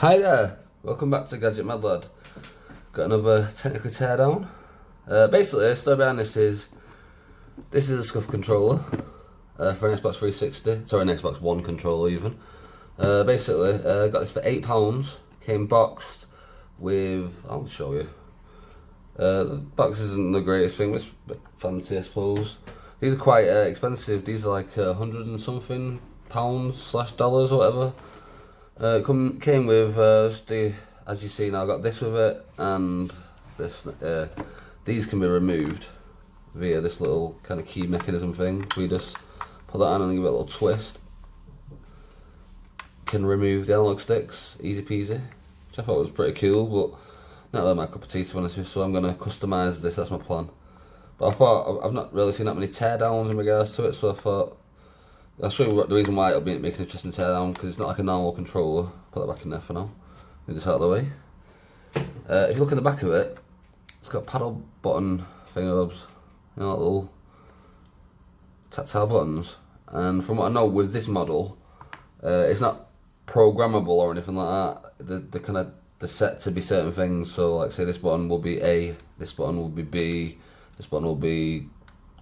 Hi there, welcome back to Gadget Mad Lad. Got another technical teardown. Basically, the story behind this is a scuff controller for an Xbox 360. Sorry, an Xbox One controller even. Basically, got this for £8. Came boxed with, I'll show you. The box isn't the greatest thing, but it's a bit fancy, I suppose. These are quite expensive. These are like 100 and something pounds/dollars or whatever. Came with as you see now, I got this with it, and this. These can be removed via this little kind of key mechanism thing. We just put that on and give it a little twist. Can remove the analog sticks, easy peasy, which I thought was pretty cool, but not really my cup of tea to be honest with you, so I'm going to customise this, that's my plan. But I thought, I've not really seen that many teardowns in regards to it, so I thought, I'll show you the reason why it'll make an interesting teardown, because it's not like a normal controller. Put that back in there for now. Get this out of the way. If you look at the back of it, it's got paddle button thingamabobs, you know, like little tactile buttons. And from what I know with this model, it's not programmable or anything like that. They're set to be certain things. So, like say this button will be A, this button will be B, this button will be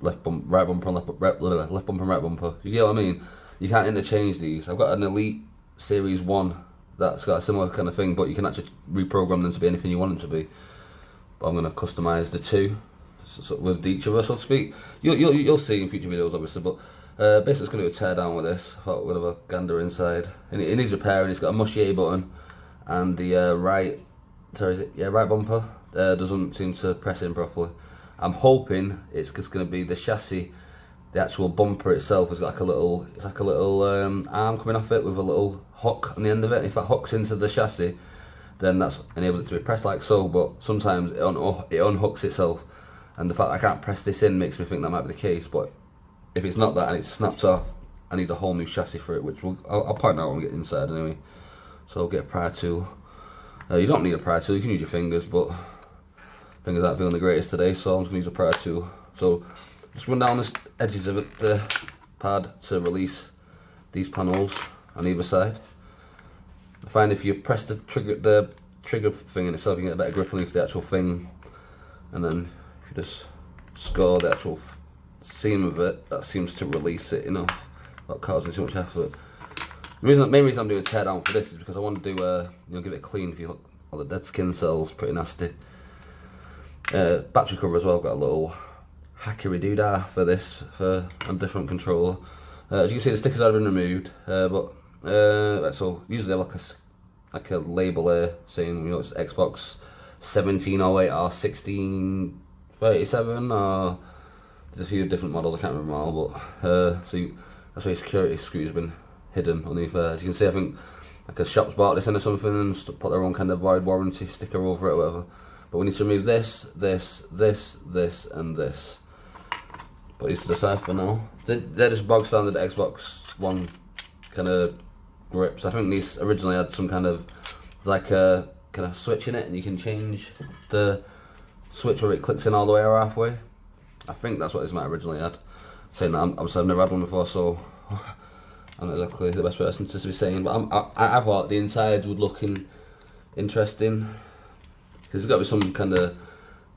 right bumper and left bumper and right bumper. You get what I mean? You can't interchange these. I've got an Elite Series 1 that's got a similar kind of thing, but you can actually reprogram them to be anything you want them to be. But I'm going to customise the two with each other, so to speak. You'll see in future videos, obviously, but basically it's going to do a tear down with this. I thought we'd have a gander inside. And it needs repairing. It's got a mushy A button, and the right bumper doesn't seem to press in properly. I'm hoping it's just going to be the chassis, the actual bumper itself has got like a little, arm coming off it with a little hook on the end of it. And if that hooks into the chassis, then that's enables it to be pressed like so. But sometimes it unhooks itself, and the fact that I can't press this in makes me think that might be the case. But if it's not that and it snaps off, I need a whole new chassis for it, which I'll point out when we get inside anyway. So I'll get a pry tool. You don't need a pry tool, you can use your fingers, but fingers aren't feeling the greatest today, so I'm just going to use a pry tool. So just run down the edges of it, the pad, to release these panels on either side. I find if you press the trigger thing in itself, you get a better grip underneath the actual thing, and then if you just score the actual seam of it, that seems to release it enough without causing too much effort. The main reason I'm doing a teardown for this is because I want to do give it a clean. If you look, all the dead skin cells, pretty nasty. Battery cover as well, I've got a little hackery doodah for this, for a different controller. As you can see, the stickers have been removed, so usually they have like a label there saying, you know, it's Xbox 1708 or 1637, or there's a few different models, I can't remember them all, but so that's why your security screws have been hidden underneath there. As you can see, I think like a shop's bought this in or something and put their own kind of void warranty sticker over it or whatever. But we need to remove this, and this. Put these to the side for now. They're just bog standard Xbox One kind of grips. I think these originally had some kind of like a kind of switch in it, and you can change the switch where it clicks in all the way or halfway. I think that's what this might have originally had. Saying that, obviously I've never had one before, so I'm not exactly the best person to be saying. But I thought the insides would look interesting. Because there's got to be some kind of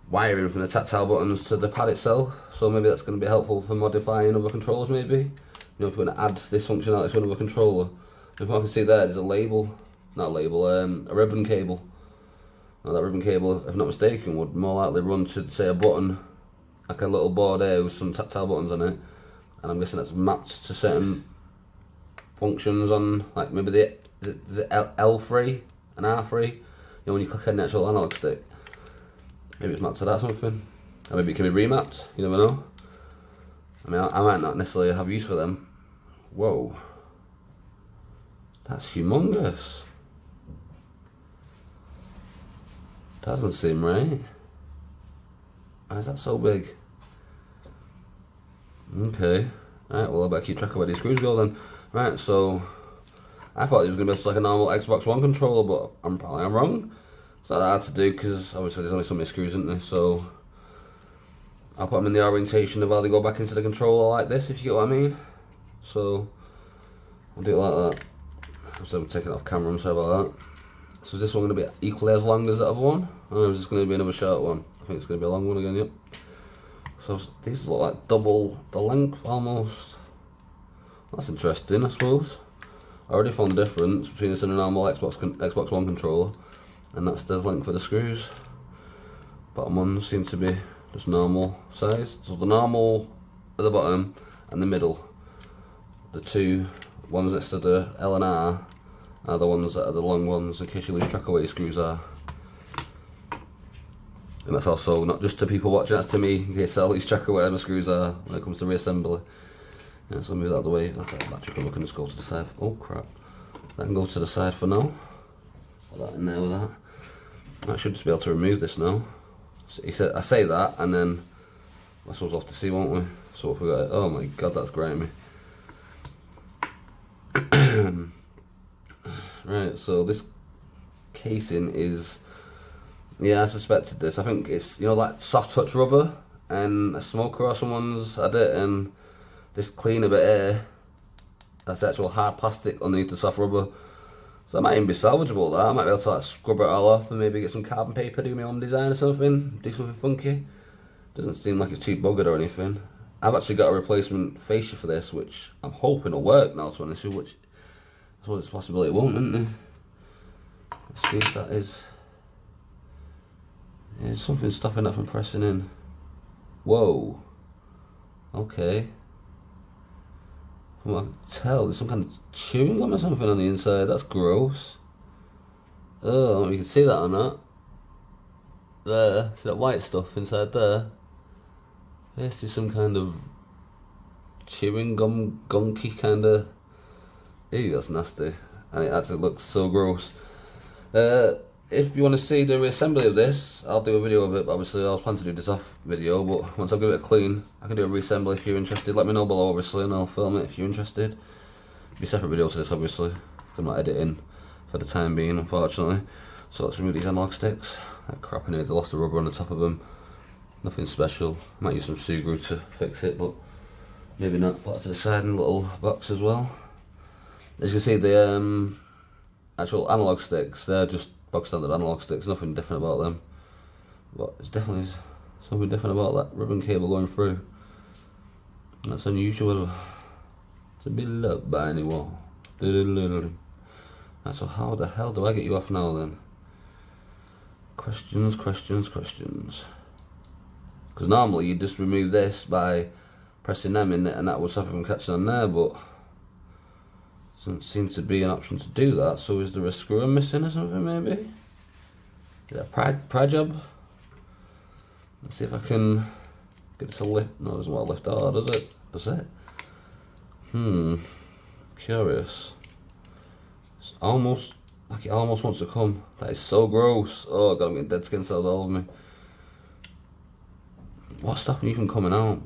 wiring from the tactile buttons to the pad itself, so maybe that's going to be helpful for modifying other controllers maybe. You know, if we're going to add this functionality to another controller. If I can see there's a label, not a label, a ribbon cable. Now that ribbon cable, if I'm not mistaken, would more likely run to, say, a button, like a little board here with some tactile buttons on it, and I'm guessing that's mapped to certain functions on, like maybe is it L3 and R3? You know, when you click on the actual analog stick, maybe it's mapped to that something, or maybe it can be remapped, you never know. I mean, I might not necessarily have use for them. Whoa, that's humongous. Doesn't seem right. Why is that so big? Okay, alright, well I better keep track of where these screws go then. Right, so I thought it was going to be like a normal Xbox One controller, but I'm wrong. It's not that hard to do because obviously there's only so many screws, isn't there? So I'll put them in the orientation of how they go back into the controller like this, if you get what I mean. So I'll do it like that. So I'm taking it off camera, I'm sorry about that. So is this one going to be equally as long as the other one? Or is this going to be another short one? I think it's going to be a long one again, yep. So these look like double the length almost. That's interesting, I suppose. I already found the difference between this and a normal Xbox One controller, and that's the length of the screws. Bottom ones seem to be just normal size. So the normal at the bottom and the middle, the two ones next to the L and R, are the ones that are the long ones in case you lose track of where your screws are. And that's also not just to people watching, that's to me in case I lose track of where my screws are when it comes to reassembly. Yeah, so move that out of the way. That's like a battery cover, can just go to the side. Oh crap. That can go to the side for now. Put that in there with that. I should just be able to remove this now. So he said, I say that, and then I suppose we'll have to see, won't we? So we'll forget it. Oh my god, that's grimy. Right, so this casing is, yeah, I suspected this. I think it's, you know, like soft touch rubber, and a smoker or someone's had it, and this cleaner bit here, that's actual hard plastic underneath the soft rubber. So that might even be salvageable, that. I might be able to like scrub it all off and maybe get some carbon paper, do my own design or something, do something funky. Doesn't seem like it's too buggered or anything. I've actually got a replacement fascia for this, which I'm hoping will work now, to be honest with you, which I suppose it's a possibility it won't, isn't it? Let's see if that is. Yeah, there's something stopping that from pressing in. Whoa. Okay. From what I can tell, there's some kind of chewing gum or something on the inside. That's gross. Oh, you can see that or not. There, see that white stuff inside there? There's to be some kind of chewing gum, gunky kind of. Ew, that's nasty. And it actually looks so gross. If you want to see the reassembly of this, I'll do a video of it. Obviously, I was planning to do this off video, but once I give it a clean, I can do a reassembly if you're interested. Let me know below, obviously, and I'll film it if you're interested. It'll be a separate video to this, obviously. I'm not editing for the time being, unfortunately. So let's remove these analog sticks. That crap in here, they lost the rubber on the top of them. Nothing special. I might use some Sugru to fix it, but maybe not. Put it to the side in a little box as well. As you can see, the actual analog sticks, they're just box standard analog sticks, nothing different about them. But it's definitely something different about that ribbon cable going through. And that's unusual to be loved by anyone. So how the hell do I get you off now then? Questions. Because normally you just remove this by pressing them in it and that will stop it from catching on there, but doesn't seem to be an option to do that. So is there a screw I'm missing or something maybe? Is that a pry job? Let's see if I can get it to lift. No, it doesn't want to lift out, does it? Does it? Curious. It's almost like it almost wants to come. That is so gross. Oh god, I'm getting dead skin cells all over me. What's stopping you from coming out?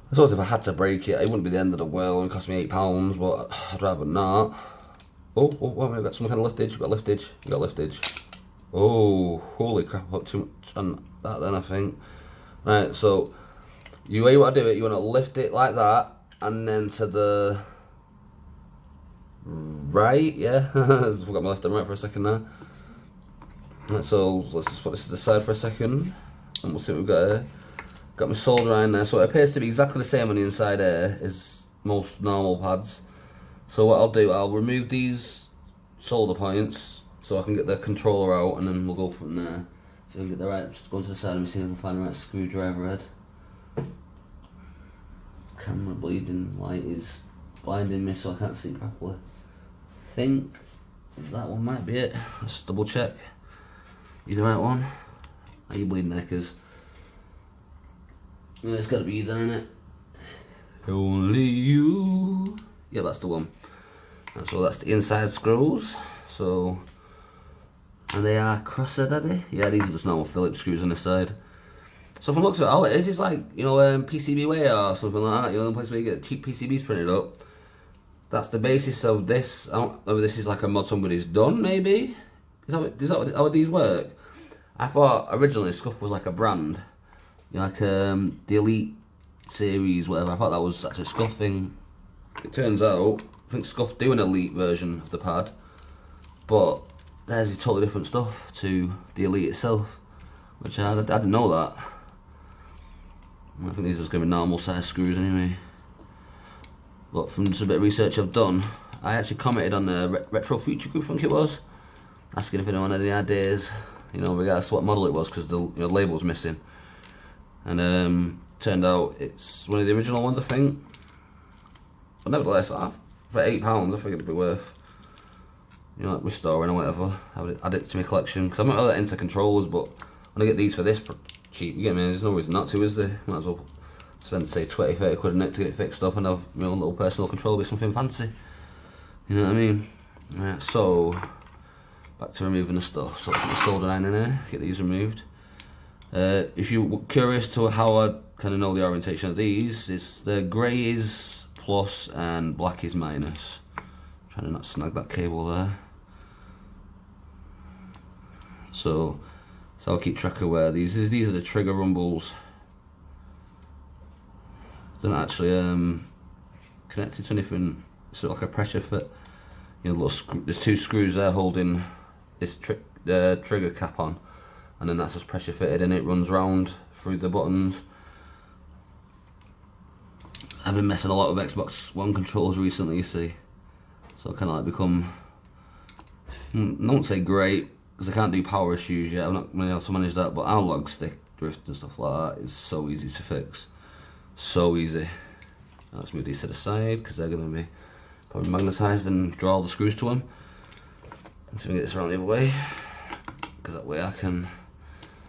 I suppose if I had to break it, it wouldn't be the end of the world. It would cost me £8, but I'd rather not. Oh, wait, we've got some kind of liftage. We've got liftage. Oh, holy crap, I put too much on that then, I think. Right, so, the way you want to do it, you want to lift it like that, and then to the right, yeah. I forgot my left and right for a second there. Right, so, let's just put this to the side for a second, and we'll see what we've got here. Got my solder iron there, so it appears to be exactly the same on the inside here as most normal pads. So what I'll do, I'll remove these solder points so I can get the controller out, and then we'll go from there. So we can get the right, just go to the side and see if I can find the right screwdriver head. Camera bleeding light is blinding me so I can't see properly. I think that one might be it. Let's double check. You the right one? Are you bleeding there, cause it's got to be you then, innit? Only you. Yeah, that's the one. And so that's the inside screws. So, and they are crosser, are they? Yeah, these are just normal Phillips screws on the side. So from the looks of it, all it is like, you know, PCB weigh or something like that. You know, the place where you get cheap PCBs printed up. That's the basis of this. I don't know if this is like a mod somebody's done, maybe? Is that how these work? I thought originally Scuff was like a brand. You know, like the Elite series, whatever. I thought that was such a Scuff thing. It turns out, I think Scuff do an Elite version of the pad. But there's totally different stuff to the Elite itself, which I didn't know that. I think these are just going to be normal size screws anyway. But from just a bit of research I've done, I actually commented on the Retro Future group, I think it was, asking if anyone had any ideas, you know, regards to what model it was, because the label was missing. And turned out it's one of the original ones, I think. But nevertheless, for £8, I think it'd be worth, you know, like restoring or whatever. I would add it to my collection, because I'm not really into controllers, but when I get these for this cheap, you get me, there's no reason not to, is there? Might as well spend, say, 20-30 quid on it to get it fixed up and have my own little personal controller with something fancy. You know what I mean? Right, so back to removing the stuff. So put the solder line in there, get these removed. If you're curious to how I kind of know the orientation of these, it's the grey is plus and black is minus. Trying to not snag that cable there. So I'll keep track of where these are the trigger rumbles. They're not actually connected to anything. Sort of like a pressure fit. You know, there's two screws there holding this trigger cap on, and then that's just pressure fitted, and it runs round through the buttons. I've been messing a lot with Xbox One controllers recently, you see, so I kind of like become, I won't say great, because I can't do power issues yet. I'm not really able to manage that, but analog stick drift and stuff like that is so easy to fix, so easy. Let's move these to the side, because they're going to be probably magnetised and draw all the screws to them. Let's see if we can get this around the other way, because that way I can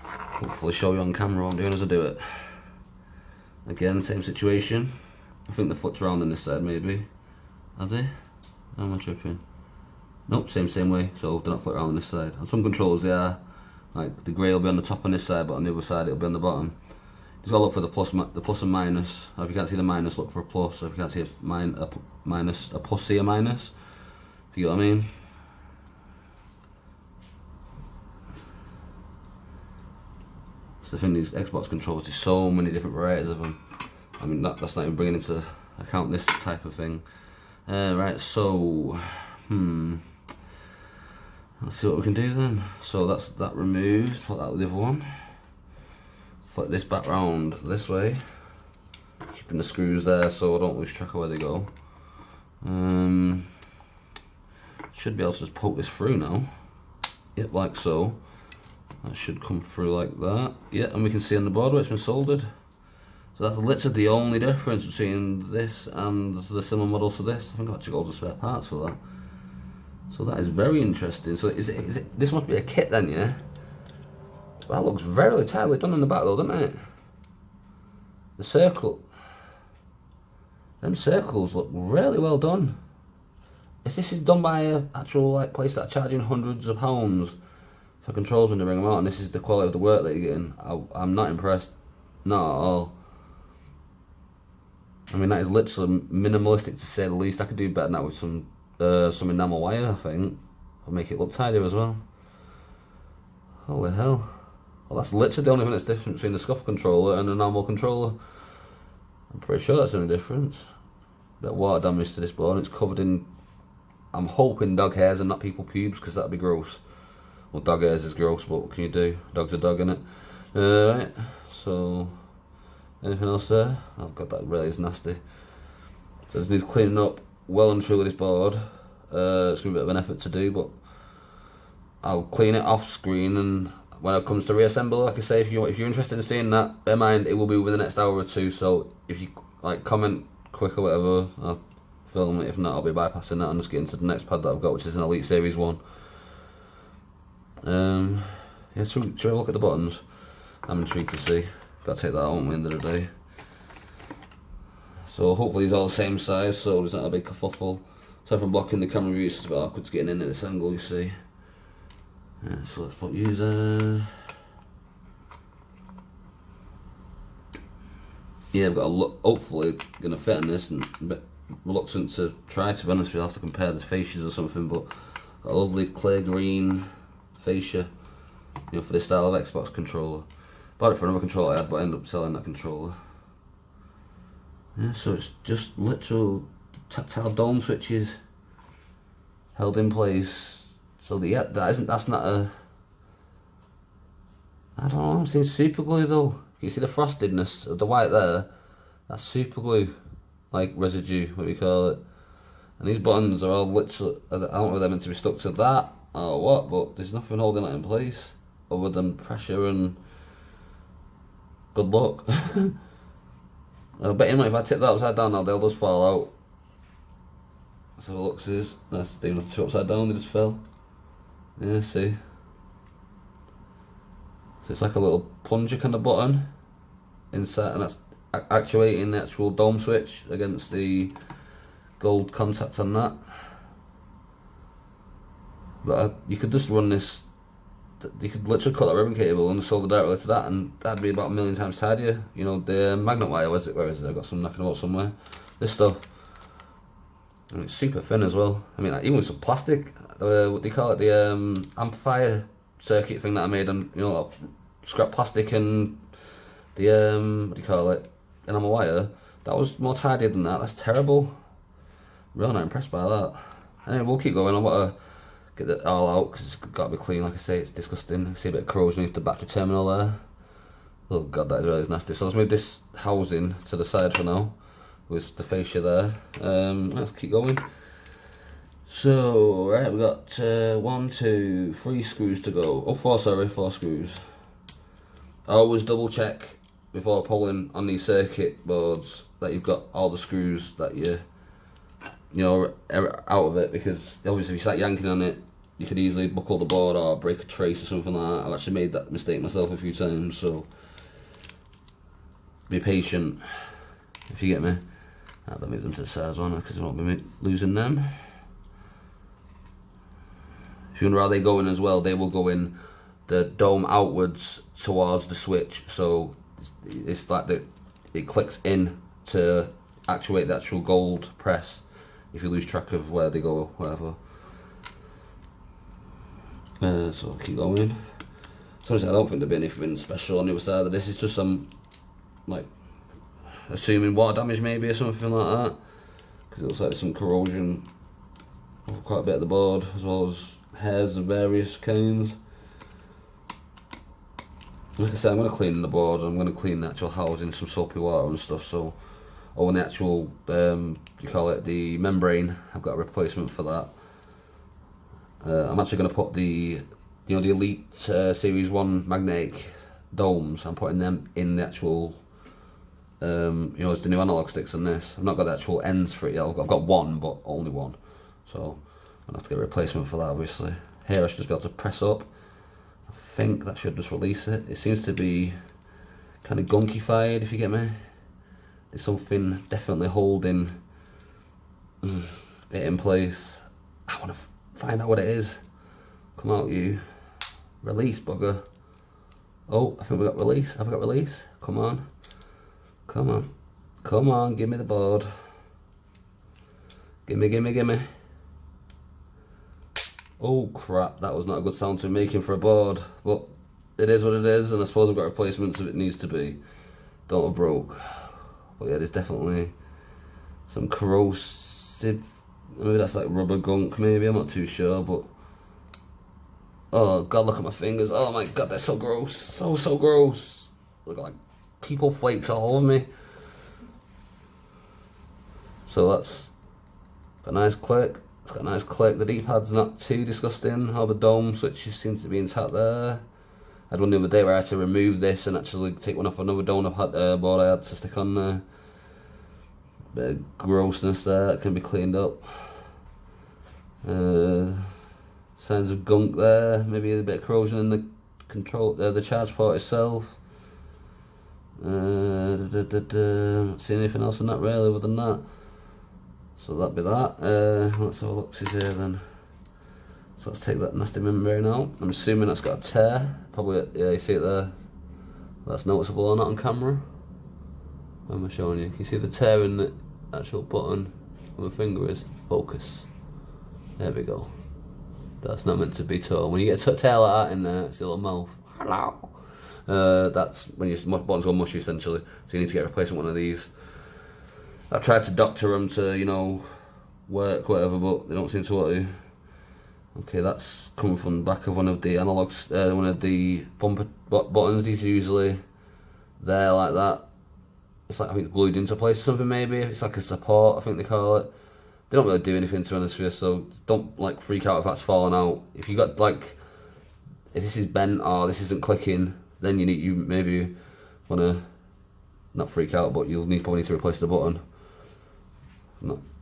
hopefully show you on camera what I'm doing as I do it. Again, same situation. I think the foot's round on this side, maybe. Are they? How am I tripping? Nope, same way, so do not flip around on this side. On some controllers they are, like the grey will be on the top on this side, but on the other side it'll be on the bottom. Just gotta look for the plus and minus. Or if you can't see the minus, look for a plus. Or if you can't see a minus, a plus, see a minus. If you get what I mean. So the thing, these Xbox controllers, there's so many different varieties of them. I mean, that's not even bringing into account this type of thing. Right, so let's see what we can do then. So that's that removed. Put that with the other one. Flip this back round this way, keeping the screws there so I don't lose track of where they go. Should be able to just poke this through now. Yep, like so. That should come through like that. Yeah, and we can see on the board where it's been soldered. So that's literally the only difference between this and the similar model to this. I think I've actually got all the spare parts for that. So that is very interesting. So is it this must be a kit then, yeah? That looks very tightly done in the back though, doesn't it? The circle. Them circles look really well done. If this is done by an actual like place that are charging hundreds of pounds for controls when they bring them out, and this is the quality of the work that you're getting, I'm not impressed. Not at all. I mean, that is literally minimalistic to say the least. I could do better now with some enamel wire, I think. I'll make it look tidier as well. Holy hell. Well, that's literally the only thing that's different between the scuff controller and a normal controller. I'm pretty sure that's the only difference. Bit of water damage to this board. It's covered in, I'm hoping, dog hairs and not people pubes, because that'd be gross. Well, dog hairs is gross, but what can you do? Dog's a dog, innit? Right, so anything else there? Oh god, that really is nasty. So this needs cleaning up well and truly, this board. It's gonna be a bit of an effort to do, but I'll clean it off screen, and when it comes to reassemble, like I say, if you're interested in seeing that, bear in mind it will be within the next hour or two, so if you like comment quick or whatever, I'll film it. If not, I'll be bypassing that and just getting to the next pad that I've got, which is an Elite Series 1. Yeah, should we have a look at the buttons? I'm intrigued to see. Gotta take that out at the end of the day. So hopefully it's all the same size, so there's not a big kerfuffle. So if I'm blocking the camera view, it's a bit awkward to getting in at this angle, you see. Yeah, so let's put user. Yeah, I've got a look, hopefully gonna fit in this, and a bit reluctant to try, to be honest with you. I'll have to compare the fascias or something, but got a lovely clear green fascia, you know, for this style of Xbox controller. Bought it for another controller I had, but I ended up selling that controller. Yeah, so it's just literal tactile dome switches held in place So that's not a, I don't know, I'm seeing super glue though. You see the frostedness of the white there? That's super glue, like residue, what do you call it? And these buttons are all literally, I don't know if they're meant to be stuck to that or what, but there's nothing holding it in place other than pressure and good luck. I bet you if I tip that upside down now, they'll just fall out. So it looks is, that's the two upside down, they just fell. Yeah, see. So it's like a little plunger kind of button inside, and that's actuating the actual dome switch against the gold contact on that. But you could just run this, you could literally cut that ribbon cable and solder directly to that, and that'd be about a million times tidier. You know, the magnet wire, where is it? I've got some knocking about somewhere. This stuff. And it's super thin as well. I mean, like, even with some plastic, what do you call it? The amplifier circuit thing that I made on, you know, scrap plastic and the, what do you call it? Enamel wire. That was more tidy than that. That's terrible. Really not impressed by that. Anyway, we'll keep going. I want to get it all out because it's got to be clean. Like I say, it's disgusting. I see a bit of corrosion with the battery terminal there. Oh god, that is really nasty. So let's move this housing to the side for now, with the fascia there. Let's keep going. So, right, we got 1, 2, 3 screws to go. Oh, 4 screws. I always double check before pulling on these circuit boards that you've got all the screws that you know, out of it, because obviously if you start yanking on it, you could easily buckle the board or break a trace or something like that. I've actually made that mistake myself a few times, so be patient, if you get me. I'll move them to the side as well, because I won't be losing them. If you wonder how they go in as well, they will go in the dome outwards towards the switch, so it's like it clicks in to actuate the actual gold press. If you lose track of where they go, whatever. So I'll keep going. So I don't think there'll be anything special on the other side of this. It's just some, like, assuming water damage maybe or something like that, because it looks like there's some corrosion of quite a bit of the board, as well as hairs of various kinds. Like I said, I'm going to clean the board, I'm going to clean the actual housing, some soapy water and stuff, so, oh, and the actual, you call it, the membrane, I've got a replacement for that. I'm actually going to put the, you know, the Elite Series 1 magnetic domes, I'm putting them in the actual, you know, it's the new analog sticks on this. I've not got the actual ends for it yet. I've got one, but only one, so I'll have to get a replacement for that, obviously. Here I should just be able to press up. I think that should just release it. It seems to be kind of gunkified, if you get me. There's something definitely holding it in place. I want to find out what it is. Come out, you. Release, bugger. Oh, I think we got release. Have we got release? Come on. Come on. Come on, give me the board. Gimme, gimme, gimme. Oh crap, that was not a good sound to be making for a board. But it is what it is, and I suppose I've got replacements if it needs to be. Don't have broke. But yeah, there's definitely some corrosive, maybe that's like rubber gunk maybe, I'm not too sure, but oh god, look at my fingers. Oh my god, they're so gross. So gross. Look like people flakes all over me. So that's got a nice click. It's got a nice click. The D-pad's not too disgusting. All the dome switches seem to be intact there. I had one the other day where I had to remove this and actually take one off another dome board I had to stick on there. Bit of grossness there that can be cleaned up. Signs of gunk there. Maybe a bit of corrosion in the control, the charge port itself. Not seeing anything else in that really other than that. So that'd be that. Let's have a look see here then. So let's take that nasty membrane out. I'm assuming that's got a tear. Probably, yeah, you see it there. That's noticeable or not on camera. Where am I showing you? Can you see the tear in the actual button where my finger is? Focus. There we go. That's not meant to be torn. When you get a tear like that in there, it's a little mouth. Hello. That's when your buttons go mushy essentially. So you need to get a replacement one of these. I've tried to doctor them to, you know, work, whatever, but they don't seem to want to. Okay, that's coming from the back of one of the analogs, one of the bumper buttons. These are usually there like that. It's like, I think it's glued into place or something maybe. It's like a support, I think they call it. They don't really do anything, to be honest with you, so don't like freak out if that's falling out. If you got like, if this is bent or this isn't clicking, then you maybe wanna not freak out, but you'll probably need to replace the button.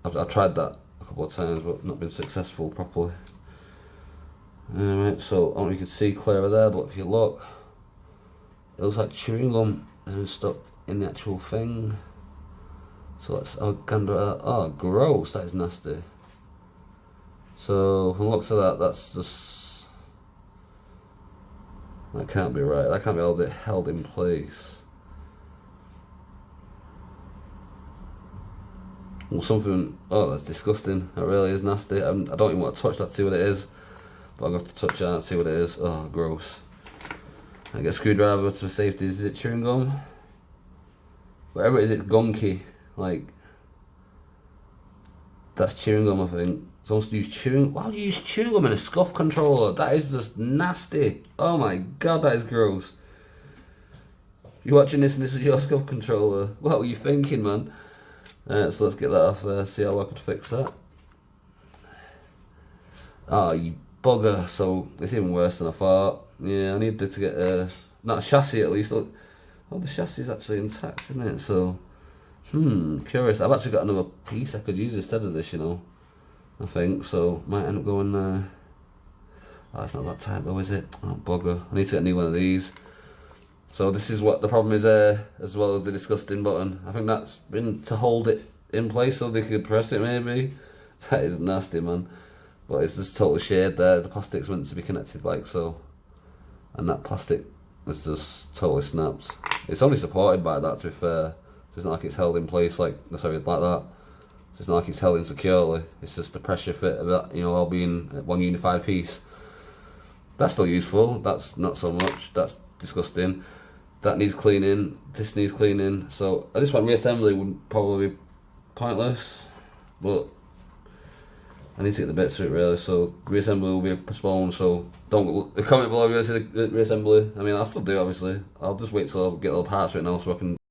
I've tried that a couple of times, but not been successful properly. Alright, so I don't know if you can see clearer there, but if you look, it looks like chewing gum has been stuck in the actual thing. So let's have a gander at that. Oh, gross, that is nasty. So from the looks of that, that's just, that can't be right. That can't be held in place. Well, something, oh, that's disgusting. That really is nasty. I don't even want to touch that to see what it is. But I'm going to have to touch that and see what it is. Oh, gross. I get a screwdriver for safety. Is it chewing gum? Whatever it is, it's gunky. Like, that's chewing gum, I think. Someone's to use chewing. Why would you use chewing gum in a scuff controller? That is just nasty. Oh my god, that is gross. You're watching this and this was your scuff controller. What were you thinking, man? So let's get that off there, see how I could fix that. Oh, you bugger. So it's even worse than I thought. Yeah, I need to get not a chassis at least. Look, oh, the chassis is actually intact, isn't it? So, curious. I've actually got another piece I could use instead of this, you know. I think so. Might end up going there. Oh, it's not that tight though, is it? Oh, bugger. I need to get a new one of these. So this is what the problem is there, as well as the disgusting button. I think that's been to hold it in place so they could press it maybe. That is nasty, man. But it's just totally shared there. The plastic's meant to be connected like so. And that plastic is just totally snapped. It's only supported by that, to be fair. So it's not like it's held in place like that. So it's not like it's held in securely. It's just the pressure fit of that, you know, all being one unified piece. That's still useful. That's not so much. That's disgusting. That needs cleaning. This needs cleaning. So this one reassembly would probably be pointless, but I need to get the bits for it really. So reassembly will be postponed. So don't comment below if you want to see the reassembly. I mean, I'll still do it, obviously. I'll just wait till I get all the parts for it now so I can